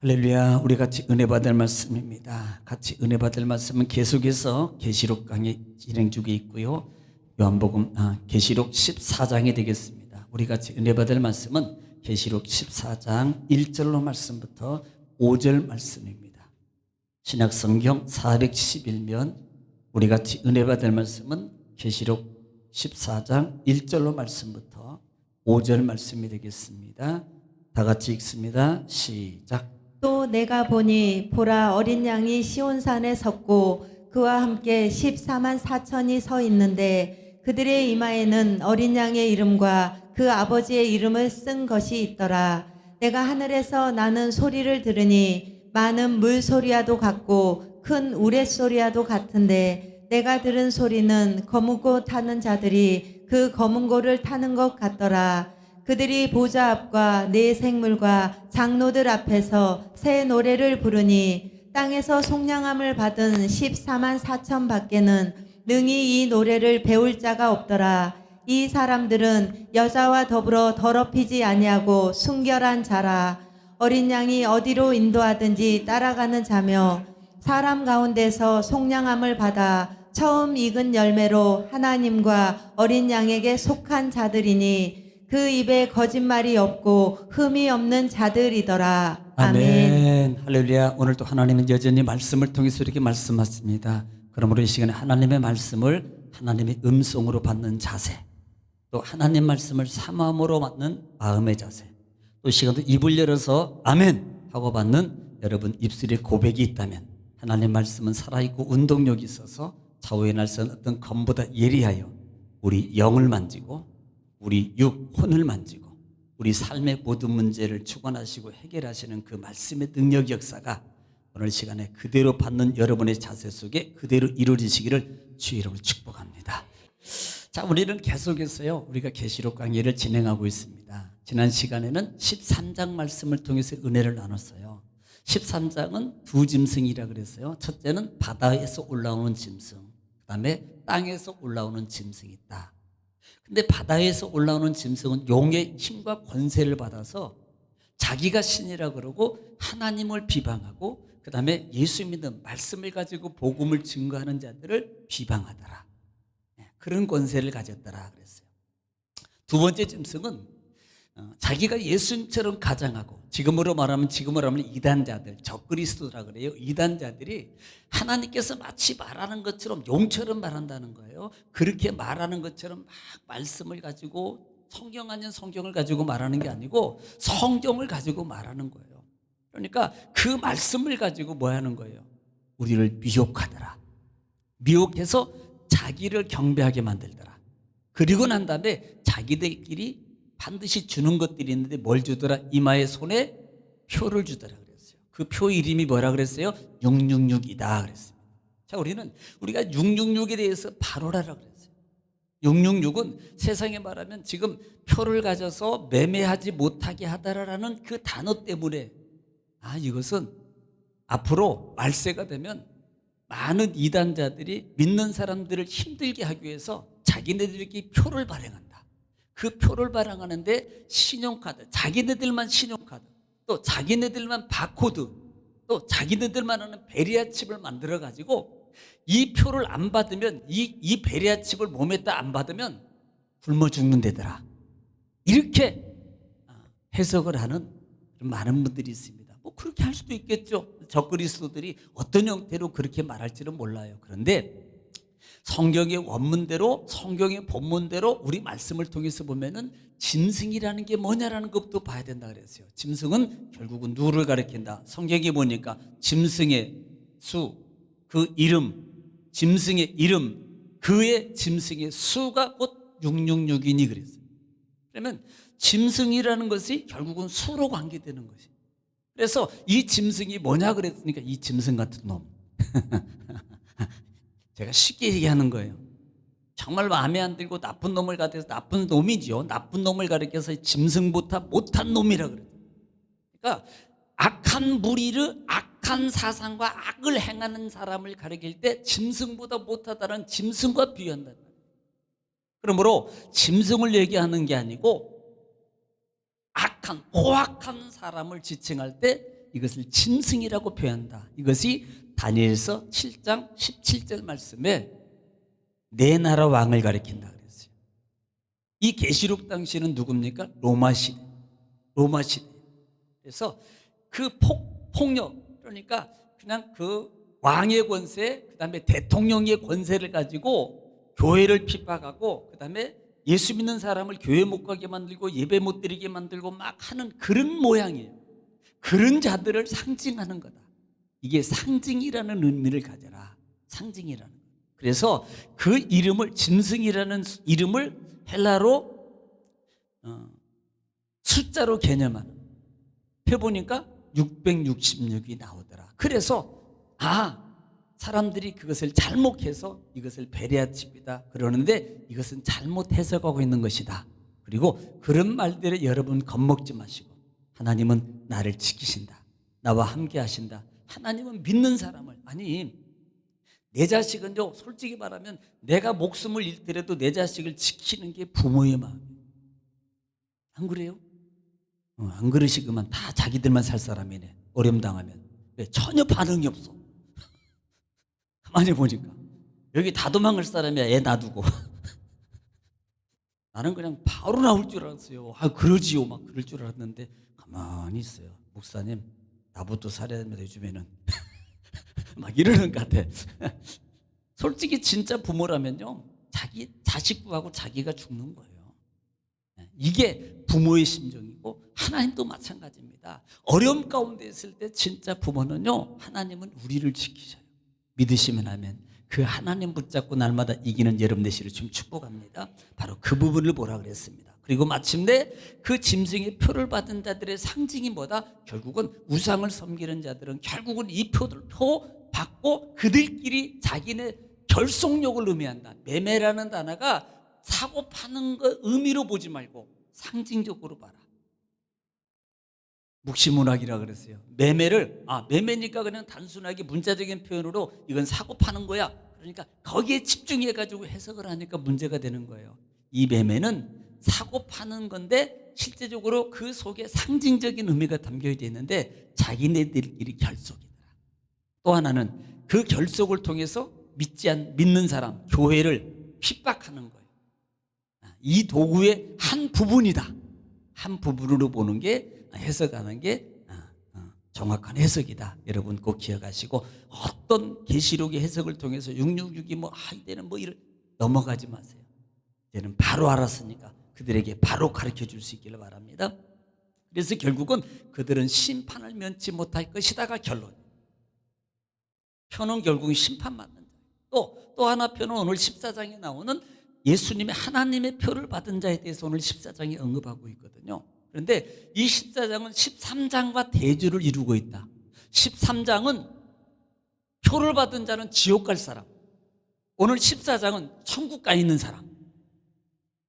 할렐루야. 우리 같이 은혜 받을 말씀입니다. 같이 은혜 받을 말씀은 계속해서 계시록 강의 진행 중에 있고요. 요한복음 계시록 14장이 되겠습니다. 우리 같이 은혜 받을 말씀은 계시록 14장 1절로 말씀부터 5절 말씀입니다. 신약성경 411면 우리 같이 은혜 받을 말씀은 계시록 14장 1절로 말씀부터 5절 말씀이 되겠습니다. 다 같이 읽습니다. 시작. 또 내가 보니 보라 어린 양이 시온산에 섰고 그와 함께 14만 4천이 서 있는데 그들의 이마에는 어린 양의 이름과 그 아버지의 이름을 쓴 것이 있더라. 내가 하늘에서 나는 소리를 들으니 많은 물소리와도 같고 큰 우레소리와도 같은데 내가 들은 소리는 검은 고 타는 자들이 그 검은 고를 타는 것 같더라. 그들이 보좌 앞과 네 생물과 장로들 앞에서 새 노래를 부르니 땅에서 속량함을 받은 14만 4천 밖에는 능히 이 노래를 배울 자가 없더라. 이 사람들은 여자와 더불어 더럽히지 아니하고 순결한 자라. 어린 양이 어디로 인도하든지 따라가는 자며 사람 가운데서 속량함을 받아 처음 익은 열매로 하나님과 어린 양에게 속한 자들이니 그 입에 거짓말이 없고 흠이 없는 자들이더라. 아멘. 할렐루야. 오늘도 하나님은 여전히 말씀을 통해서 이렇게 말씀하십니다. 그러므로 이 시간에 하나님의 말씀을 하나님의 음성으로 받는 자세, 또 하나님 말씀을 사모함으로 받는 마음의 자세, 또 이 시간도 입을 열어서 아멘 하고 받는 여러분 입술에 고백이 있다면 하나님 말씀은 살아있고 운동력이 있어서 좌우의 날선 어떤 검보다 예리하여 우리 영을 만지고 우리 혼을 만지고 우리 삶의 모든 문제를 주관하시고 해결하시는 그 말씀의 능력 역사가 오늘 시간에 그대로 받는 여러분의 자세 속에 그대로 이루어지시기를 주의 이름으로 축복합니다. 자, 우리는 계속해서요, 우리가 계시록 강의를 진행하고 있습니다. 지난 시간에는 13장 말씀을 통해서 은혜를 나눴어요. 13장은 두 짐승이라 그랬어요. 첫째는 바다에서 올라오는 짐승, 그 다음에 땅에서 올라오는 짐승이 있다. 근데 바다에서 올라오는 짐승은 용의 힘과 권세를 받아서 자기가 신이라 그러고 하나님을 비방하고 그 다음에 예수 믿는 말씀을 가지고 복음을 증거하는 자들을 비방하더라. 그런 권세를 가졌더라 그랬어요. 두 번째 짐승은 자기가 예수님처럼 가장하고 지금으로 말하면 이단자들, 적그리스도라 그래요. 이단자들이 하나님께서 마치 말하는 것처럼 용처럼 말한다는 거예요. 그렇게 말하는 것처럼 막 말씀을 가지고 성경 아닌 성경을 가지고 말하는 게 아니고 성경을 가지고 말하는 거예요. 그러니까 그 말씀을 가지고 뭐 하는 거예요? 우리를 미혹하더라. 미혹해서 자기를 경배하게 만들더라. 그리고 난 다음에 자기들끼리 반드시 주는 것들이 있는데 뭘 주더라? 이마에 손에 표를 주더라 그랬어요. 그 표 이름이 뭐라 그랬어요? 666이다 그랬어요. 자, 우리가 666에 대해서 바로라라 그랬어요. 666은 세상에 말하면 지금 표를 가져서 매매하지 못하게 하다라는 그 단어 때문에 이것은 앞으로 말세가 되면 많은 이단자들이 믿는 사람들을 힘들게 하기 위해서 자기네들끼리 표를 발행한다. 그 표를 발행하는데 신용카드, 자기네들만 신용카드, 또 자기네들만 바코드, 또 자기네들만 하는 베리아 칩을 만들어 가지고 이 표를 안 받으면 이 베리아 칩을 몸에다 안 받으면 굶어 죽는 데더라. 이렇게 해석을 하는 많은 분들이 있습니다. 뭐 그렇게 할 수도 있겠죠. 적그리스도들이 어떤 형태로 그렇게 말할지는 몰라요. 그런데 성경의 원문대로, 성경의 본문대로 우리 말씀을 통해서 보면은 짐승이라는 게 뭐냐라는 것부터 봐야 된다 그랬어요. 짐승은 결국은 누구를 가리킨다. 성경에 보니까 짐승의 수, 그 이름, 짐승의 이름, 그의 짐승의 수가 곧 666이니 그랬어요. 그러면 짐승이라는 것이 결국은 수로 관계되는 것이. 그래서 이 짐승이 뭐냐 그랬으니까 이 짐승 같은 놈. 제가 쉽게 얘기하는 거예요. 정말 마음에 안 들고 나쁜 놈을 가리켜서 나쁜 놈이죠. 나쁜 놈을 가리켜서 짐승보다 못한 놈이라 그래요. 그러니까 악한 무리를 악한 사상과 악을 행하는 사람을 가리킬 때 짐승보다 못하다는 짐승과 비유한다. 그러므로 짐승을 얘기하는 게 아니고 악한 포악한 사람을 지칭할 때 이것을 짐승이라고 표현한다. 이것이 다니엘서 7장 17절 말씀에 내 나라 왕을 가리킨다 그랬어요. 이 계시록 당시는 누굽니까? 로마 시대. 로마 시대. 그래서 그 폭력, 그러니까 그냥 그 왕의 권세, 그다음에 대통령의 권세를 가지고 교회를 핍박하고, 그다음에 예수 믿는 사람을 교회 못 가게 만들고 예배 못 드리게 만들고 막 하는 그런 모양이에요. 그런 자들을 상징하는 거다. 이게 상징이라는 의미를 가져라. 상징이라는 거. 그래서 그 이름을, 짐승이라는 이름을 헬라로 숫자로 개념하는, 해보니까 666이 나오더라. 그래서 사람들이 그것을 잘못해서 이것을 베레아칩이다 그러는데, 이것은 잘못 해석하고 있는 것이다. 그리고 그런 말들에 여러분 겁먹지 마시고, 하나님은 나를 지키신다, 나와 함께 하신다. 하나님은 믿는 사람을, 아니 내 자식은요, 솔직히 말하면 내가 목숨을 잃더라도 내 자식을 지키는 게 부모의 마음이에요. 안 그래요? 안 그러시구만. 다 자기들만 살 사람이네. 어려움 당하면. 왜? 전혀 반응이 없어. 가만히 보니까 여기 다 도망갈 사람이야. 애 놔두고. 나는 그냥 바로 나올 줄 알았어요. 그러지요, 막 그럴 줄 알았는데 가만히 있어요. 목사님, 나부터 살아야 됩니다 요즘에는. 막 이러는 것 같아. 솔직히 진짜 부모라면요, 자기 자식 구하고 자기가 죽는 거예요. 이게 부모의 심정이고, 하나님도 마찬가지입니다. 어려움 가운데 있을 때 진짜 부모는요, 하나님은 우리를 지키셔요. 믿으시면 하면 그 하나님 붙잡고 날마다 이기는 여러분 되시를 좀 축복합니다. 바로 그 부분을 보라 그랬습니다. 그리고 마침내 그 짐승의 표를 받은 자들의 상징이 뭐다? 결국은 우상을 섬기는 자들은 결국은 이 표를 받고 그들끼리 자기네 결속력을 의미한다. 매매라는 단어가 사고 파는 거 의미로 보지 말고 상징적으로 봐라. 묵시문학이라 그랬어요. 매매를, 매매니까 그냥 단순하게 문자적인 표현으로 이건 사고 파는 거야, 그러니까 거기에 집중해가지고 해석을 하니까 문제가 되는 거예요. 이 매매는 사고 파는 건데 실제적으로 그 속에 상징적인 의미가 담겨 있는데 자기네들끼리 결속이더라. 또 하나는 그 결속을 통해서 믿는 사람, 교회를 핍박하는 거예요. 이 도구의 한 부분이다. 한 부분으로 보는 게, 해석하는 게 정확한 해석이다. 여러분 꼭 기억하시고, 어떤 계시록의 해석을 통해서 666이 이때는 이런 넘어가지 마세요. 이제는 바로 알았으니까 그들에게 바로 가르쳐 줄 수 있기를 바랍니다. 그래서 결국은 그들은 심판을 면치 못할 것이다가 결론. 표는 결국은 심판받는 자예요. 또 하나 표는 오늘 14장에 나오는 예수님의 하나님의 표를 받은 자에 대해서 오늘 14장이 언급하고 있거든요. 그런데 이 14장은 13장과 대조를 이루고 있다. 13장은 표를 받은 자는 지옥 갈 사람, 오늘 14장은 천국 가 있는 사람.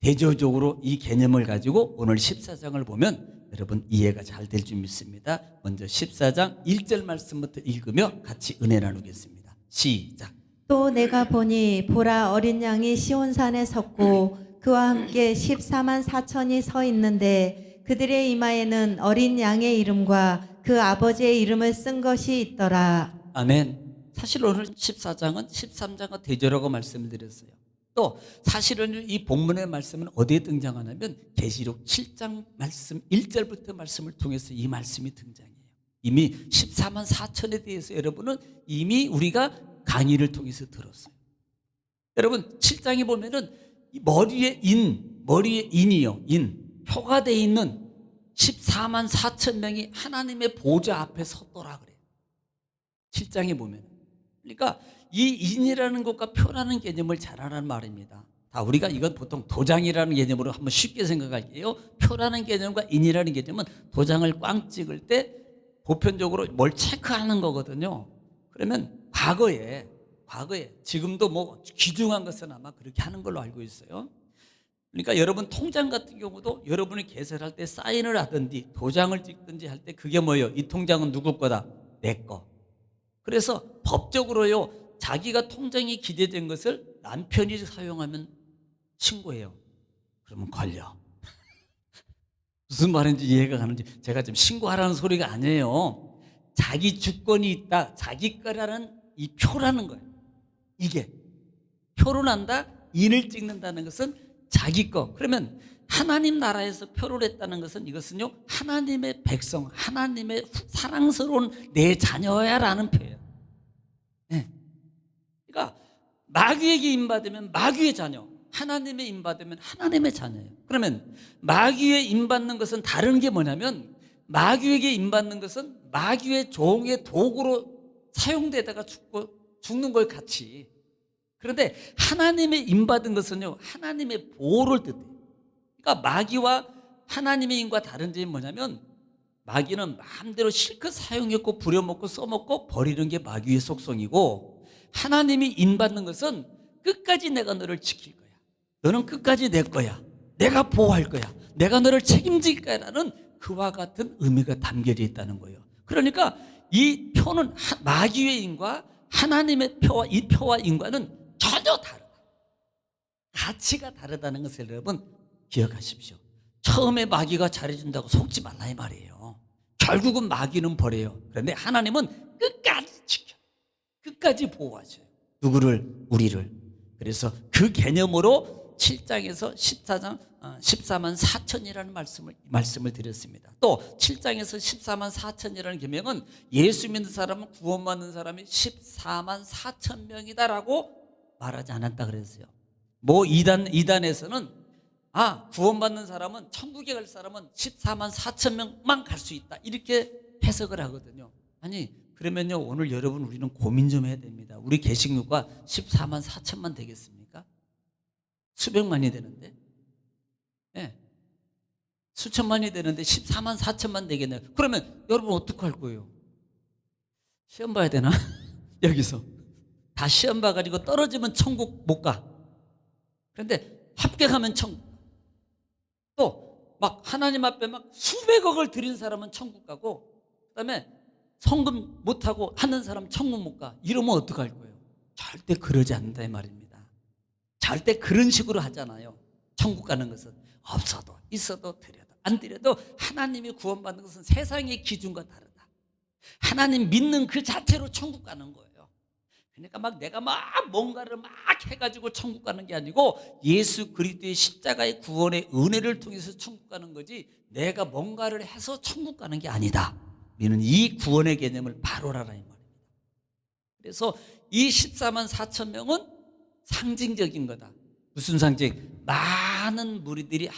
대조적으로 이 개념을 가지고 오늘 14장을 보면 여러분 이해가 잘 될 줄 믿습니다. 먼저 14장 1절 말씀부터 읽으며 같이 은혜 나누겠습니다. 시작. 또 내가 보니 보라, 어린 양이 시온산에 섰고 그와 함께 14만 4천이 서 있는데 그들의 이마에는 어린 양의 이름과 그 아버지의 이름을 쓴 것이 있더라. 아멘. 사실 오늘 14장은 13장과 대조라고 말씀을 드렸어요. 또 사실은 이 본문의 말씀은 어디에 등장하냐면 계시록 7장 말씀 1절부터 말씀을 통해서 이 말씀이 등장해요. 이미 14만 4천에 대해서 여러분은 이미 우리가 강의를 통해서 들었어요. 여러분 7장에 보면은 머리에 인이요, 표가 되어 있는 14만 4천 명이 하나님의 보좌 앞에 섰더라 그래요. 7장에 보면. 그러니까 이 인이라는 것과 표라는 개념을 잘 하라는 말입니다. 우리가 이건 보통 도장이라는 개념으로 한번 쉽게 생각할게요. 표라는 개념과 인이라는 개념은 도장을 꽝 찍을 때 보편적으로 뭘 체크하는 거거든요. 그러면 과거에 지금도 귀중한 것은 아마 그렇게 하는 걸로 알고 있어요. 그러니까 여러분 통장 같은 경우도 여러분이 개설할 때 사인을 하든지 도장을 찍든지 할 때 그게 뭐예요? 이 통장은 누구 거다? 내 거. 그래서 법적으로요, 자기가 통장이 기재된 것을 남편이 사용하면 신고해요. 그러면 걸려. 무슨 말인지 이해가 가는지, 제가 지금 신고하라는 소리가 아니에요. 자기 주권이 있다, 자기 거라는 이 표라는 거예요. 이게 표를 한다, 인을 찍는다는 것은 자기 거. 그러면 하나님 나라에서 표를 했다는 것은 이것은요, 하나님의 백성, 하나님의 사랑스러운 내 자녀야 라는 표예요. 네. 그러니까 마귀에게 인받으면 마귀의 자녀, 하나님의 인받으면 하나님의 자녀예요. 그러면 마귀에 인받는 것은 다른 게 뭐냐면, 마귀에게 인받는 것은 마귀의 종의 도구로 사용되다가 죽는 걸 같이. 그런데 하나님의 인받은 것은요, 하나님의 보호를 뜻해요. 그러니까 마귀와 하나님의 인과 다른 점이 뭐냐면, 마귀는 마음대로 실컷 사용했고 부려먹고 써먹고 버리는 게 마귀의 속성이고, 하나님이 인받는 것은 끝까지 내가 너를 지킬 거야, 너는 끝까지 내 거야, 내가 보호할 거야, 내가 너를 책임질 거야라는 그와 같은 의미가 담겨져 있다는 거예요. 그러니까 이 표는 마귀의 인과 하나님의 표와 이 표와 인과는 전혀 다르다. 가치가 다르다는 것을 여러분 기억하십시오. 처음에 마귀가 잘해준다고 속지 말라 이 말이에요. 결국은 마귀는 버려요. 그런데 하나님은 끝까지 지켜, 끝까지 보호하셔요. 누구를? 우리를. 그래서 그 개념으로 7장에서 14만 4천이라는 말씀을 드렸습니다. 또 7장에서 14만 4천이라는 계명은 예수 믿는 사람은 구원받는 사람이 14만 4천 명이다라고 말하지 않았다 그랬어요. 뭐 이단에서는 구원받는 사람은, 천국에 갈 사람은 14만 4천 명만 갈 수 있다, 이렇게 해석을 하거든요. 아니, 그러면요, 오늘 여러분 우리는 고민 좀 해야 됩니다. 우리 개신교가 14만 4천만 되겠습니까? 수백만이 되는데, 네. 수천만이 되는데 14만 4천만 되겠네요. 그러면 여러분 어떻게 할 거예요? 시험 봐야 되나? 여기서 다 시험 봐가지고 떨어지면 천국 못 가. 그런데 합격하면 천국. 또 막 하나님 앞에 막 수백억을 드린 사람은 천국 가고, 그다음에 성금 못하고 하는 사람 천국 못 가. 이러면 어떡할 거예요? 절대 그러지 않는다 이 말입니다. 절대 그런 식으로 하잖아요. 천국 가는 것은 없어도 있어도 드려도 안 드려도 하나님이 구원받는 것은 세상의 기준과 다르다. 하나님 믿는 그 자체로 천국 가는 거예요. 그러니까 막 내가 막 뭔가를 막 해가지고 천국 가는 게 아니고, 예수 그리스도의 십자가의 구원의 은혜를 통해서 천국 가는 거지, 내가 뭔가를 해서 천국 가는 게 아니다. 우리는 이 구원의 개념을 바로 알아라 이 말입니다. 그래서 이 14만 4천 명은 상징적인 거다. 무슨 상징? 많은 무리들이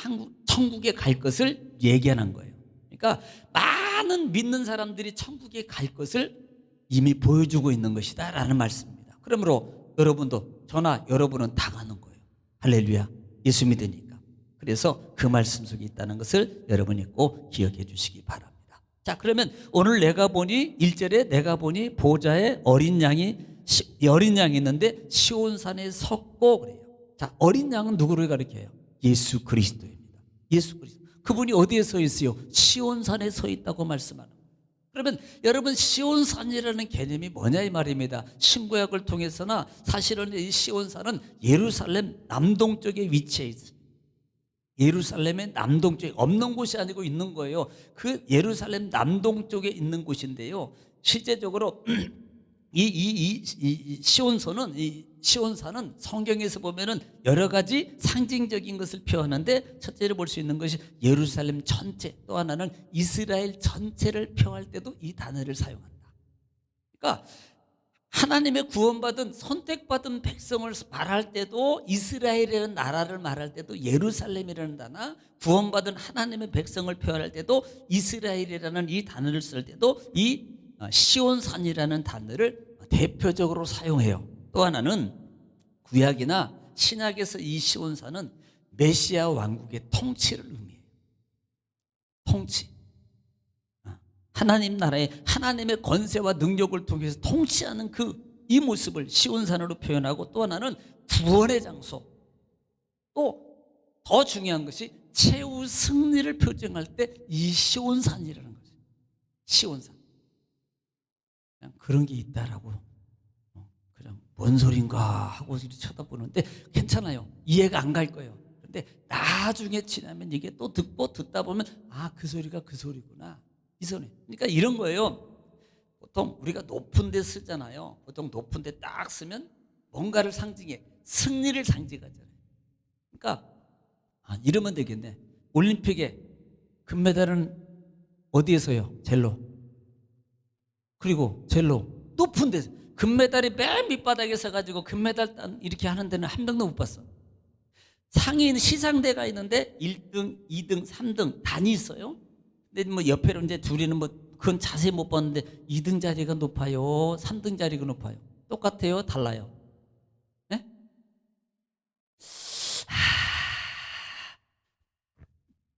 천국에 갈 것을 예견한 거예요. 그러니까 많은 믿는 사람들이 천국에 갈 것을 이미 보여주고 있는 것이다 라는 말씀입니다. 그러므로 여러분도, 저나 여러분은 다 가는 거예요. 할렐루야. 예수 믿으니까. 그래서 그 말씀 속에 있다는 것을 여러분이 꼭 기억해 주시기 바랍니다. 자, 그러면 오늘 내가 보니 1절에 내가 보니 보좌에 어린 양이 있는데 시온산에 섰고 그래요. 자, 어린 양은 누구를 가리켜요? 예수 그리스도입니다. 예수 그리스도. 그분이 어디에 서 있어요? 시온산에 서 있다고 말씀하는 거예요. 그러면 여러분, 시온산이라는 개념이 뭐냐 이 말입니다. 신구약을 통해서나 사실은 이 시온산은 예루살렘 남동쪽에 위치해 있습니다. 예루살렘의 남동쪽에, 없는 곳이 아니고 있는 거예요. 그 예루살렘 남동쪽에 있는 곳인데요, 실제적으로 이 시온산은 성경에서 보면은 여러 가지 상징적인 것을 표현하는데, 첫째로 볼 수 있는 것이 예루살렘 전체, 또 하나는 이스라엘 전체를 표할 때도 이 단어를 사용한다. 그러니까 하나님의 구원받은 선택받은 백성을 말할 때도, 이스라엘이라는 나라를 말할 때도 예루살렘이라는 단어, 구원받은 하나님의 백성을 표현할 때도 이스라엘이라는 이 단어를 쓸 때도 이 시온산이라는 단어를 대표적으로 사용해요. 또 하나는 구약이나 신약에서 이 시온산은 메시아 왕국의 통치를 의미해요. 통치. 하나님 나라의 하나님의 권세와 능력을 통해서 통치하는 이 모습을 시온산으로 표현하고, 또 하나는 구원의 장소, 또 더 중요한 것이 최후 승리를 표정할 때 이 시온산이라는 거죠. 시온산. 그냥 그런 게 있다라고, 그냥 뭔 소린가 하고 쳐다보는데 괜찮아요. 이해가 안 갈 거예요. 근데 나중에 지나면 이게 또 듣다 보면 그 소리가 그 소리구나, 이 소리. 그러니까 이런 거예요. 보통 우리가 높은 데 쓰잖아요. 보통 높은 데 딱 쓰면 뭔가를 상징해. 승리를 상징하잖아요. 그러니까 이러면 되겠네. 올림픽에 금메달은 어디에서요? 젤로. 그리고 젤로 높은 데서 금메달이 맨 밑바닥에 서가지고 금메달 이렇게 하는 데는 한 명도 못 봤어. 상인 시상대가 있는데 1등, 2등, 3등 단이 있어요. 근데 뭐 옆에로 이제 둘이는 뭐 그건 자세히 못 봤는데 2등 자리가 높아요, 3등 자리가 높아요. 똑같아요, 달라요? 네?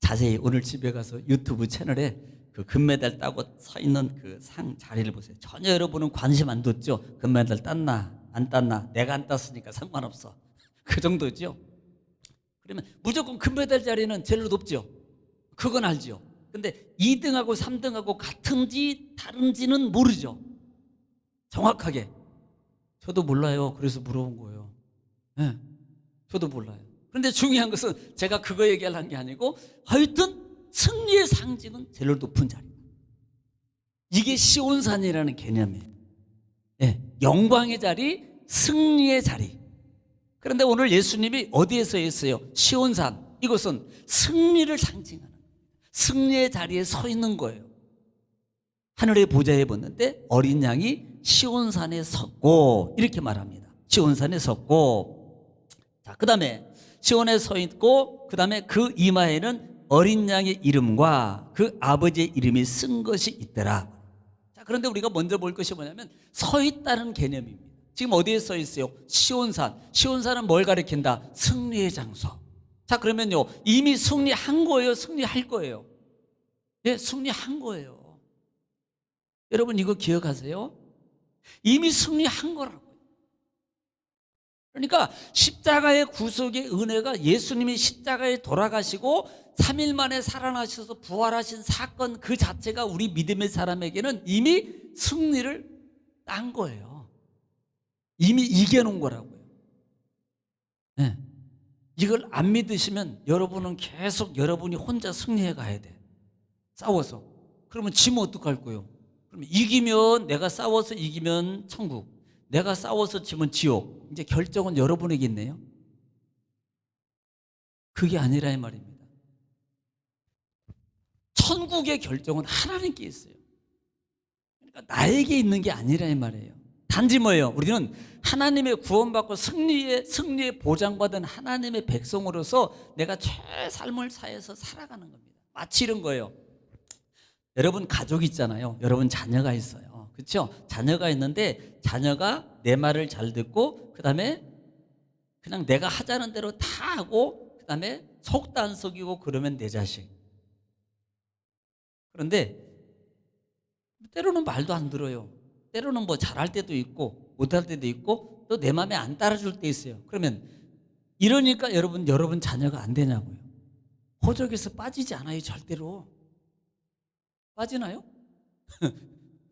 자세히 오늘 집에 가서 유튜브 채널에 그 금메달 따고 서 있는 그 상 자리를 보세요. 전혀 여러분은 관심 안 뒀죠. 금메달 땄나 안 땄나, 내가 안 땄으니까 상관없어. 그 정도죠. 그러면 무조건 금메달 자리는 제일 높죠. 그건 알죠. 근데 2등하고 3등하고 같은지 다른지는 모르죠. 정확하게. 저도 몰라요. 그래서 물어본 거예요. 네, 저도 몰라요. 그런데 중요한 것은 제가 그거 얘기하려는 게 아니고 하여튼 승리의 상징은 제일 높은 자리. 이게 시온산이라는 개념이에요. 네, 영광의 자리, 승리의 자리. 그런데 오늘 예수님이 어디에서 했어요? 시온산. 이것은 승리를 상징하는, 승리의 자리에 서 있는 거예요. 하늘의 보좌에 봤는데 어린 양이 시온산에 섰고, 이렇게 말합니다. 시온산에 섰고, 자, 그 다음에 시온에 서 있고, 그 다음에 그 이마에는 어린 양의 이름과 그 아버지의 이름이 쓴 것이 있더라. 자, 그런데 우리가 먼저 볼 것이 뭐냐면 서 있다는 개념입니다. 지금 어디에 서 있어요? 시온산. 시온산은 뭘 가리킨다? 승리의 장소. 자, 그러면요, 이미 승리한 거예요? 승리할 거예요? 네, 승리한 거예요. 여러분 이거 기억하세요? 이미 승리한 거라고요. 그러니까 십자가의 구속의 은혜가, 예수님이 십자가에 돌아가시고 3일 만에 살아나셔서 부활하신 사건 그 자체가 우리 믿음의 사람에게는 이미 승리를 딴 거예요. 이미 이겨놓은 거라고요. 네. 이걸 안 믿으시면 여러분은 계속 여러분이 혼자 승리해 가야 돼. 싸워서. 그러면 지면 어떡할 거예요? 그러면 이기면, 내가 싸워서 이기면 천국, 내가 싸워서 지면 지옥. 이제 결정은 여러분에게 있네요. 그게 아니라 이 말입니다. 천국의 결정은 하나님께 있어요. 그러니까 나에게 있는 게 아니라 이 말이에요. 단지 뭐예요? 우리는 하나님의 구원받고 승리의 보장받은 하나님의 백성으로서 내가 최의 삶을 사해서 살아가는 겁니다. 마치 이런 거예요. 여러분 가족 있잖아요. 여러분 자녀가 있어요. 그렇죠? 자녀가 있는데 자녀가 내 말을 잘 듣고 그 다음에 그냥 내가 하자는 대로 다 하고 그 다음에 속도 안 속이고 그러면 내 자식. 그런데 때로는 말도 안 들어요. 때로는 뭐 잘할 때도 있고 못할 때도 있고 또 내 마음에 안 따라줄 때 있어요. 그러면 이러니까 여러분 자녀가 안 되냐고요. 호적에서 빠지지 않아요. 절대로. 빠지나요?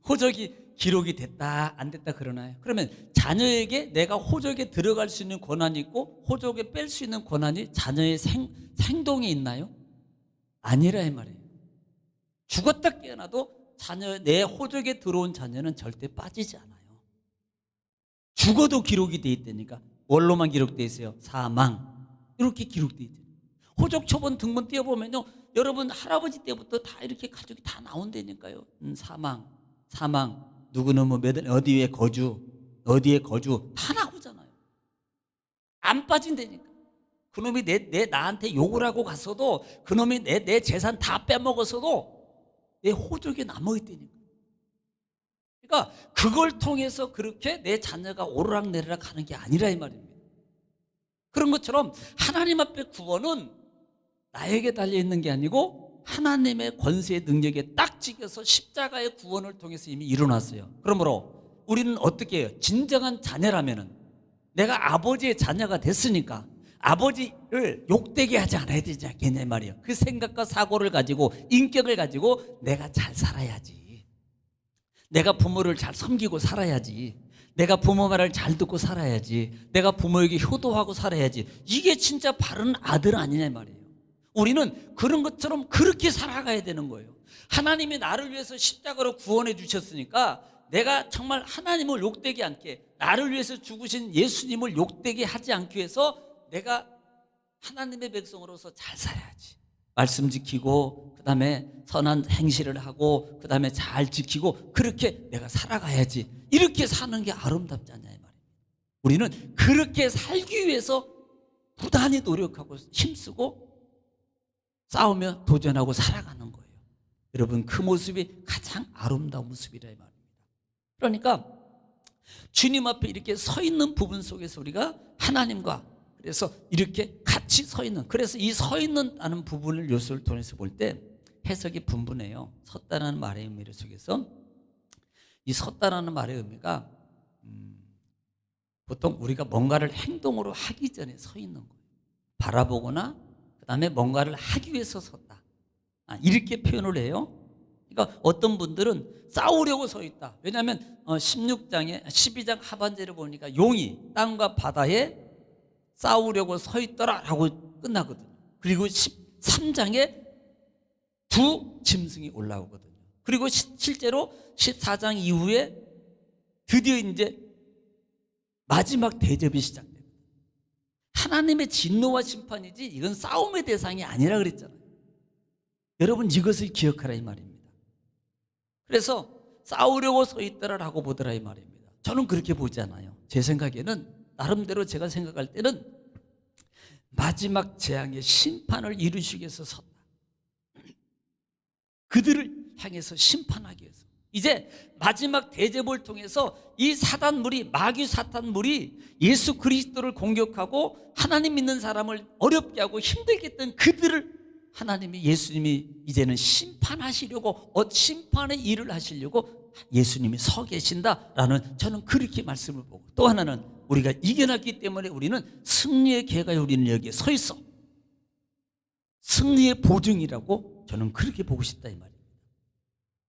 호적이 기록이 됐다 안 됐다 그러나요? 그러면 자녀에게 내가 호적에 들어갈 수 있는 권한이 있고 호적에 뺄 수 있는 권한이 자녀의 행동에 있나요? 아니라 이 말이에요. 죽었다 깨어나도 내 호적에 들어온 자녀는 절대 빠지지 않아요. 죽어도 기록이 돼 있다니까. 뭘로만 기록돼 있어요? 사망. 이렇게 기록돼 있대요. 호적 초본 등본 띄워보면요, 여러분 할아버지 때부터 다 이렇게 가족이 다 나온다니까요. 사망, 누구는 뭐 어디에 거주 다 나오잖아요. 안 빠진다니까. 그놈이 나한테 욕을 하고 갔어도, 그놈이 내 재산 다 빼먹었어도 내 호적에 남아있다니까. 그러니까 그걸 통해서 그렇게 내 자녀가 오르락내리락 하는 게 아니라 이 말입니다. 그런 것처럼 하나님 앞에 구원은 나에게 달려있는 게 아니고 하나님의 권세의 능력에 딱 찍혀서 십자가의 구원을 통해서 이미 일어났어요. 그러므로 우리는 어떻게 해요? 진정한 자녀라면은, 내가 아버지의 자녀가 됐으니까 아버지를 욕되게 하지 않아야 되지 않겠냐 말이에요. 그 생각과 사고를 가지고, 인격을 가지고 내가 잘 살아야지. 내가 부모를 잘 섬기고 살아야지. 내가 부모 말을 잘 듣고 살아야지. 내가 부모에게 효도하고 살아야지. 이게 진짜 바른 아들 아니냐 말이에요. 우리는 그런 것처럼 그렇게 살아가야 되는 거예요. 하나님이 나를 위해서 십자가로 구원해 주셨으니까 내가 정말 하나님을 욕되게 않게, 나를 위해서 죽으신 예수님을 욕되게 하지 않기 위해서 내가 하나님의 백성으로서 잘 살아야지. 말씀 지키고, 그 다음에 선한 행실을 하고, 그 다음에 잘 지키고, 그렇게 내가 살아가야지. 이렇게 사는 게 아름답지 않냐 이 말이에요. 우리는 그렇게 살기 위해서 부단히 노력하고 힘쓰고 싸우며 도전하고 살아가는 거예요. 여러분, 그 모습이 가장 아름다운 모습이라 이 말입니다. 그러니까 주님 앞에 이렇게 서 있는 부분 속에서 우리가 하나님과 그래서 이렇게 같이 서 있는, 그래서 이 서 있는다는 부분을 요소를 통해서 볼 때 해석이 분분해요. 섰다는 말의 의미 속에서 이 섰다라는 말의 의미가 보통 우리가 뭔가를 행동으로 하기 전에 서 있는 거예요. 바라보거나 그 다음에 뭔가를 하기 위해서 섰다, 이렇게 표현을 해요. 그러니까 어떤 분들은 싸우려고 서 있다. 왜냐하면 12장 하반절에 보니까 용이 땅과 바다에 싸우려고 서 있더라라고 끝나거든요. 그리고 13장에 두 짐승이 올라오거든요. 그리고 실제로 14장 이후에 드디어 이제 마지막 대접이 시작돼요. 하나님의 진노와 심판이지 이건 싸움의 대상이 아니라 그랬잖아요. 여러분, 이것을 기억하라 이 말입니다. 그래서 싸우려고 서 있더라라고 보더라 이 말입니다. 저는 그렇게 보지 않아요. 제 생각에는, 나름대로 제가 생각할 때는 마지막 재앙의 심판을 이루시기 위해서 섰다. 그들을 향해서 심판하기 위해서. 이제 마지막 대접을 통해서 이 사단물이, 마귀 사탄물이 예수 그리스도를 공격하고 하나님 믿는 사람을 어렵게 하고 힘들게 했던 그들을 하나님이, 예수님이 이제는 심판하시려고, 심판의 일을 하시려고 예수님이 서 계신다라는, 저는 그렇게 말씀을 보고, 또 하나는 우리가 이겨놨기 때문에 우리는 승리의 계가에 우리는 여기에 서 있어. 승리의 보증이라고 저는 그렇게 보고 싶다 이 말입니다.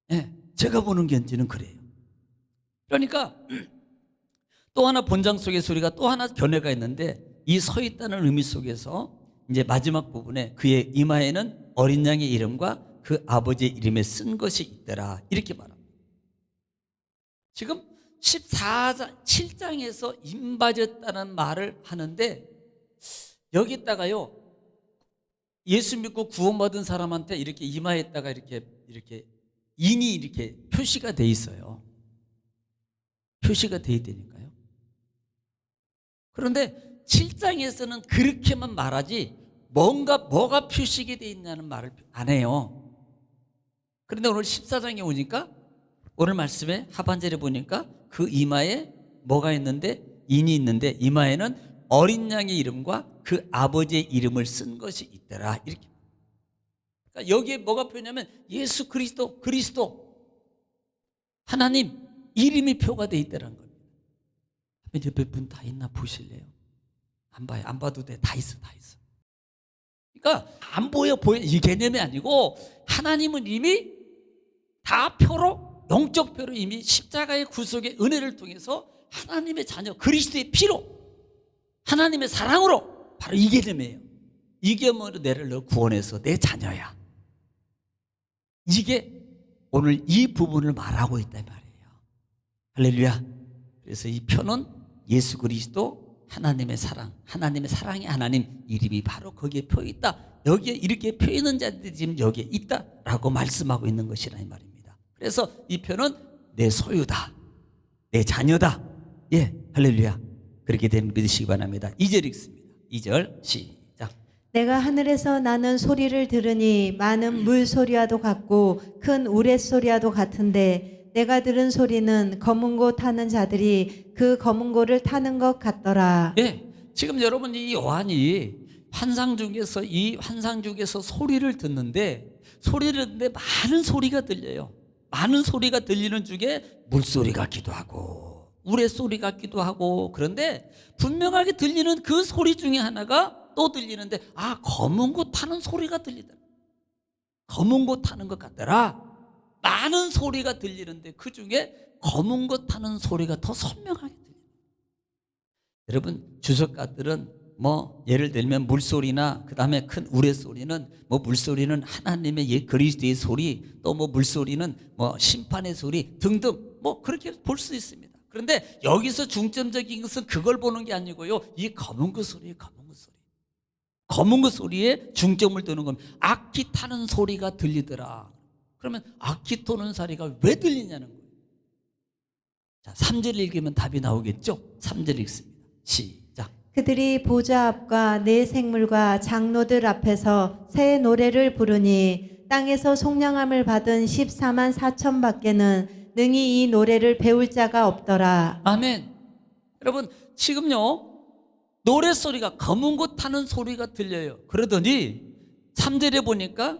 네, 제가 보는 견지는 그래요. 그러니까 또 하나 본장 속에서 우리가 또 하나 견해가 있는데, 이 서 있다는 의미 속에서 이제 마지막 부분에 그의 이마에는 어린 양의 이름과 그 아버지의 이름에 쓴 것이 있더라, 이렇게 말합니다. 지금 7장에서 임받았다는 말을 하는데, 여기다가요 예수 믿고 구원받은 사람한테 이렇게 이마에다가 이렇게 인이 이렇게 표시가 돼 있어요. 표시가 돼 있다니까요. 그런데 7장에서는 그렇게만 말하지 뭐가 표시가 돼 있냐는 말을 안 해요. 그런데 오늘 14장에 오니까, 오늘 말씀에 하반절에 보니까 그 이마에 뭐가 있는데, 인이 있는데 이마에는 어린 양의 이름과 그 아버지의 이름을 쓴 것이 있더라, 이렇게. 그러니까 여기에 뭐가 표냐면 예수 그리스도, 하나님 이름이 표가 돼 있다는 겁니다. 옆에 분 다 있나 보실래요? 안 봐요. 안 봐도 돼. 다 있어. 그러니까 안 보여 이 개념이 아니고, 하나님은 이미 다 표로, 영적 표로 이미 십자가의 구속의 은혜를 통해서 하나님의 자녀 그리스도의 피로, 하나님의 사랑으로, 바로 이 개념이에요. 이 개념으로 내를 너 구원해서 내 자녀야. 이게 오늘 이 부분을 말하고 있단 말이에요. 할렐루야. 그래서 이 표는 예수 그리스도, 하나님의 사랑, 하나님의 사랑의 하나님 이름이 바로 거기에 표 있다. 여기에 이렇게 표 있는 자들이 지금 여기에 있다라고 말씀하고 있는 것이라 이 말입니다. 그래서 이 표는 내 소유다, 내 자녀다. 예, 할렐루야. 그렇게 되면 믿으시기 바랍니다. 2절 읽습니다. 2절 시작. 내가 하늘에서 나는 소리를 들으니 많은 물소리와도 같고 큰 우레소리와도 같은데, 내가 들은 소리는 검은 고 타는 자들이 그 검은 고를 타는 것 같더라. 네, 지금 여러분 이 요한이 환상 중에서 소리를 듣는데 많은 소리가 들려요. 많은 소리가 들리는 중에 물소리 같기도 하고 우레소리 같기도 하고, 그런데 분명하게 들리는 그 소리 중에 하나가 또 들리는데, 검은 고 타는 소리가 들리더라. 검은 고 타는 것 같더라. 많은 소리가 들리는데 그 중에 검은 것 타는 소리가 더 선명하게 들려요. 여러분, 주석가들은 예를 들면 물소리나 그 다음에 큰 우레소리는, 물소리는 하나님의 그리스도의 소리, 또 물소리는 심판의 소리 등등 뭐 그렇게 볼 수 있습니다. 그런데 여기서 중점적인 것은 그걸 보는 게 아니고요. 이 검은 그 소리, 검은 그 소리. 검은 그 소리에 중점을 두는 겁니다. 악기 타는 소리가 들리더라. 그러면 악기 타는 소리가 왜 들리냐는 거예요. 자, 3절 읽으면 답이 나오겠죠? 3절 읽습니다. 시작. 그들이 보좌 앞과 네 생물과 장로들 앞에서 새 노래를 부르니 땅에서 속량함을 받은 14만 4천 밖에는 능히 이 노래를 배울 자가 없더라. 아멘. 여러분, 지금요, 노래소리가 검은 것 타는 소리가 들려요. 그러더니 3절에 보니까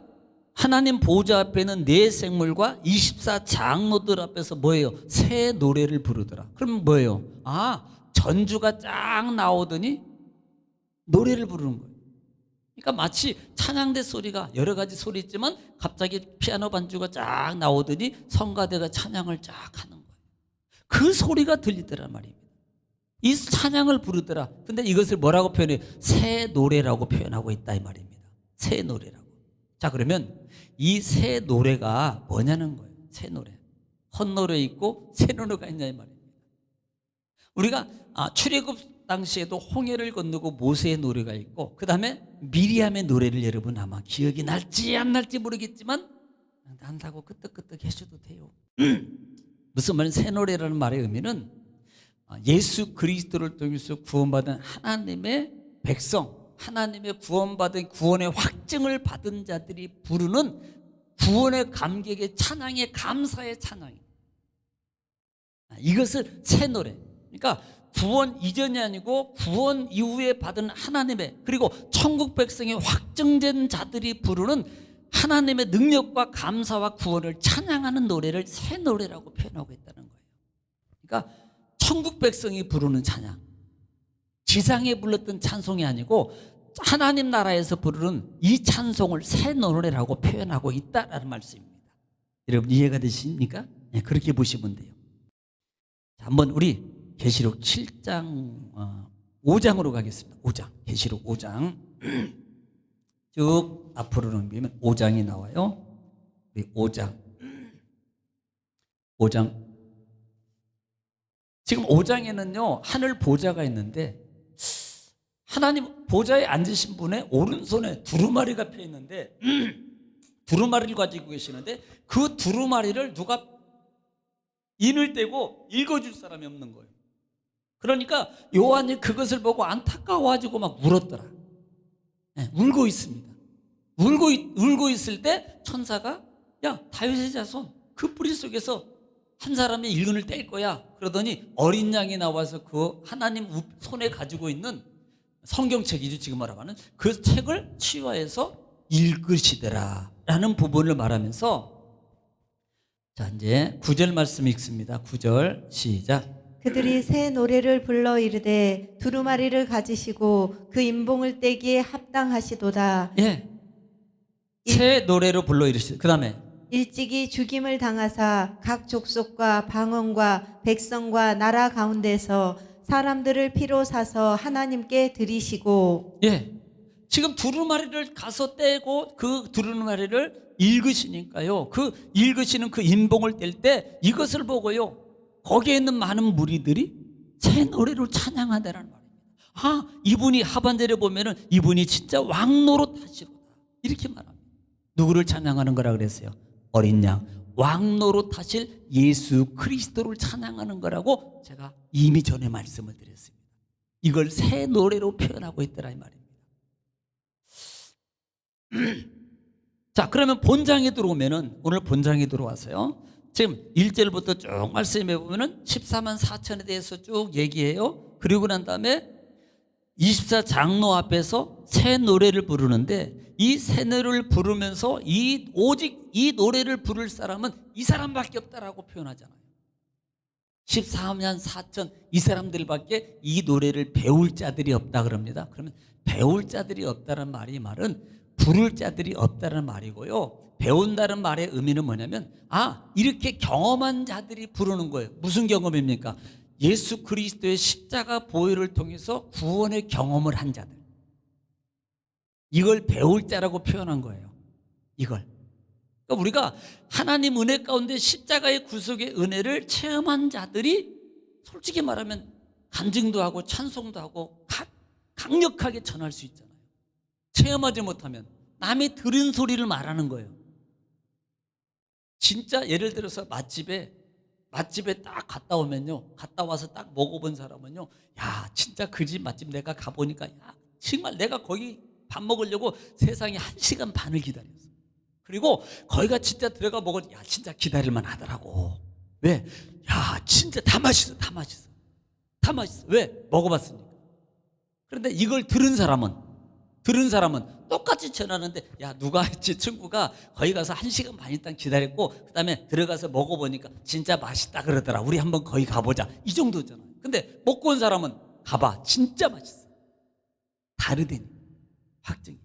하나님 보좌 앞에는 네 생물과 24 장로들 앞에서 뭐예요? 새 노래를 부르더라. 그럼 뭐예요? 아, 전주가 쫙 나오더니 노래를 부르는 거예요. 그러니까 마치 찬양대 소리가 여러 가지 소리 있지만 갑자기 피아노 반주가 쫙 나오더니 성가대가 찬양을 쫙 하는 거예요. 그 소리가 들리더란 말입니다. 이 찬양을 부르더라. 근데 이것을 뭐라고 표현해요? 새 노래라고 표현하고 있다 이 말입니다. 새 노래라고. 자, 그러면 이 새 노래가 뭐냐는 거예요. 새 노래. 헛노래 있고 새 노래가 있냐 이 말입니다. 우리가 출애굽 당시에도 홍해를 건너고 모세의 노래가 있고 그 다음에 미리암의 노래를 여러분 아마 기억이 날지 안 날지 모르겠지만 난다고 끄떡끄떡 해줘도 돼요. 무슨 말은 새 노래라는 말의 의미는 예수 그리스도를 통해서 구원받은 하나님의 백성, 하나님의 구원받은 구원의 확증을 받은 자들이 부르는 구원의 감격의 찬양의 감사의 찬양이에요. 이것을 새 노래. 그러니까 구원 이전이 아니고 구원 이후에 받은 하나님의 그리고 천국 백성의 확증된 자들이 부르는 하나님의 능력과 감사와 구원을 찬양하는 노래를 새 노래라고 표현하고 있다는 거예요. 그러니까 천국 백성이 부르는 찬양, 지상에 불렀던 찬송이 아니고 하나님 나라에서 부르는 이 찬송을 새 노래라고 표현하고 있다라는 말씀입니다. 여러분 이해가 되십니까? 네, 그렇게 보시면 돼요. 자, 한번 우리 계시록 7장 5장으로 가겠습니다. 5장 계시록 5장 쭉 앞으로 넘기면 5장이 나와요. 우리 5장 지금 5장에는요 하늘 보좌가 있는데 하나님 보좌에 앉으신 분의 오른손에 두루마리가 펴 있는데 두루마리를 가지고 계시는데 그 두루마리를 누가 인을 떼고 읽어줄 사람이 없는 거예요. 그러니까 요한이 그것을 보고 안타까워가지고 막 울었더라. 네, 울고 있습니다. 울고 있을 때 천사가 야 다윗의 자손 그 뿌리 속에서 한 사람이 일근을 뗄 거야. 그러더니 어린 양이 나와서 그 하나님 손에 가지고 있는 성경책이죠. 지금 말하면 그 책을 치유해서 읽으시더라 라는 부분을 말하면서 자 이제 9절 말씀 읽습니다. 9절 시작. 그들이 새 노래를 불러 이르되 두루마리를 가지시고 그 인봉을 떼기에 합당하시도다. 예, 새 노래로 불러 이르시다. 그 다음에 일찍이 죽임을 당하사 각 족속과 방언과 백성과 나라 가운데서 사람들을 피로 사서 하나님께 드리시고 예, 지금 두루마리를 가서 떼고 그 두루마리를 읽으시니까요. 그 읽으시는 그 인봉을 뗄 때 이것을 보고요. 거기에 있는 많은 무리들이 새 노래로 찬양하다라는 말입니다. 아, 이분이 하반절에 보면은 이분이 진짜 왕노릇하시로다 이렇게 말합니다. 누구를 찬양하는 거라 그랬어요? 어린 양, 왕노릇하실 예수 그리스도를 찬양하는 거라고 제가 이미 전에 말씀을 드렸습니다. 이걸 새 노래로 표현하고 있더라 이 말입니다. 자, 그러면 본장에 들어오면은 오늘 본장에 들어와서요. 지금 1절부터 쭉 말씀해 보면은 14만 4천에 대해서 쭉 얘기해요. 그리고 난 다음에 24 장로 앞에서 새 노래를 부르는데 이 새 노래를 부르면서 오직 이 노래를 부를 사람은 이 사람밖에 없다라고 표현하잖아요. 14만 4천 이 사람들밖에 이 노래를 배울 자들이 없다 그럽니다. 그러면 배울 자들이 없다는 말은 부를 자들이 없다는 말이고요. 배운다는 말의 의미는 뭐냐면 이렇게 경험한 자들이 부르는 거예요. 무슨 경험입니까? 예수 그리스도의 십자가 보혈을 통해서 구원의 경험을 한 자들. 이걸 배울 자라고 표현한 거예요. 이걸. 그러니까 우리가 하나님 은혜 가운데 십자가의 구속의 은혜를 체험한 자들이 솔직히 말하면 간증도 하고 찬송도 하고 강력하게 전할 수 있잖아요. 체험하지 못하면 남이 들은 소리를 말하는 거예요. 진짜 예를 들어서 맛집에 딱 갔다 오면요, 갔다 와서 딱 먹어본 사람은요, 야 진짜 그 집 맛집 내가 가보니까 야 정말 내가 거기 밥 먹으려고 세상에 1시간 반을 기다렸어. 그리고 거기가 진짜 들어가 먹으니 야 진짜 기다릴만 하더라고. 왜? 야 진짜 다 맛있어. 왜? 먹어봤으니까. 그런데 이걸 들은 사람은 똑같이 전하는데, 야 누가 했지, 친구가 거기 가서 1시간 반 일단 기다렸고 그 다음에 들어가서 먹어보니까 진짜 맛있다 그러더라, 우리 한번 거기 가보자, 이 정도잖아요. 근데 먹고 온 사람은 가봐, 진짜 맛있어. 다르다니, 확증이.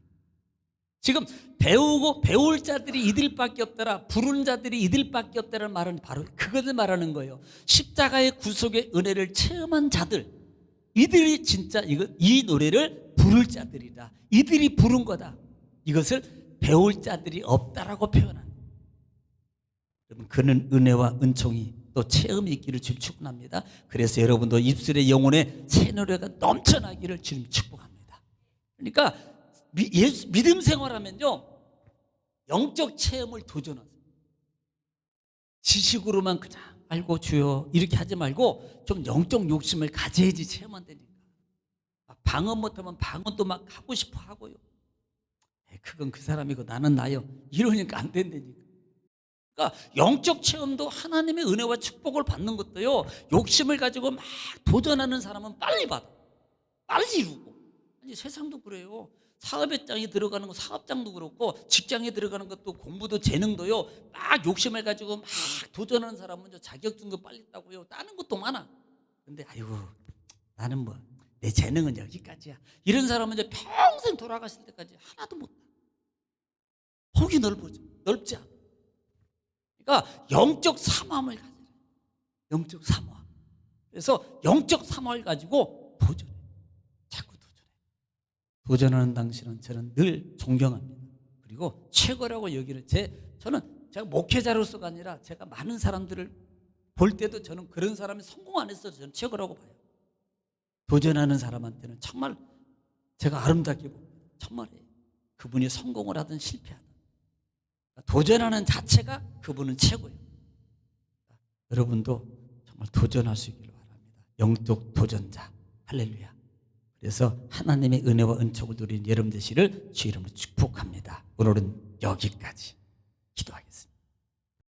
지금 배울 자들이 이들밖에 없더라, 부르는 자들이 이들밖에 없다라는 말은 바로 그것을 말하는 거예요. 십자가의 구속의 은혜를 체험한 자들, 이들이 진짜 이 노래를 부를 자들이다. 이들이 부른 거다. 이것을 배울 자들이 없다라고 표현합니다. 여러분, 그는 은혜와 은총이 또 체험이 있기를 주님 축복합니다. 그래서 여러분도 입술의 영혼에 새 노래가 넘쳐나기를 주님 축복합니다. 그러니까 믿음 생활하면요, 영적 체험을 도전하세요. 지식으로만 그냥 알고 주여 이렇게 하지 말고 좀 영적 욕심을 가져야지 체험한다니까. 방언 못하면 방언도 막 하고 싶어 하고요. 그건 그 사람이고 나는 나요, 이러니까 안 된다니까. 그러니까 영적 체험도 하나님의 은혜와 축복을 받는 것도요, 욕심을 가지고 막 도전하는 사람은 빨리 받아, 빨리 이루고. 아니 세상도 그래요. 사업장에 들어가는 거, 사업장도 그렇고 직장에 들어가는 것도, 공부도 재능도요, 막 욕심을 가지고 막 도전하는 사람은 자격증도 빨리 따고요, 따는 것도 많아. 근데 아이고 나는 뭐 내 재능은 여기까지야, 이런 사람은 이제 평생 돌아가실 때까지 하나도 못 따. 폭이 넓지 않아. 그러니까 영적 사모함을 가져라. 영적 사모함. 그래서 영적 사모함을 가지고 도전해. 자꾸 도전해. 도전하는 당신은 저는 늘 존경합니다. 그리고 최고라고 여기는 저는 제가 목회자로서가 아니라 제가 많은 사람들을 볼 때도 저는 그런 사람이 성공 안 했어도 저는 최고라고 봐요. 도전하는 사람한테는 정말 제가 아름답게 봅니다. 정말 그분이 성공을 하든 실패하든 도전하는 자체가 그분은 최고예요. 여러분도 정말 도전할 수 있기를 바랍니다. 영적 도전자, 할렐루야. 그래서 하나님의 은혜와 은총을 누린 여러분 되시를 주 이름으로 축복합니다. 오늘은 여기까지 기도하겠습니다.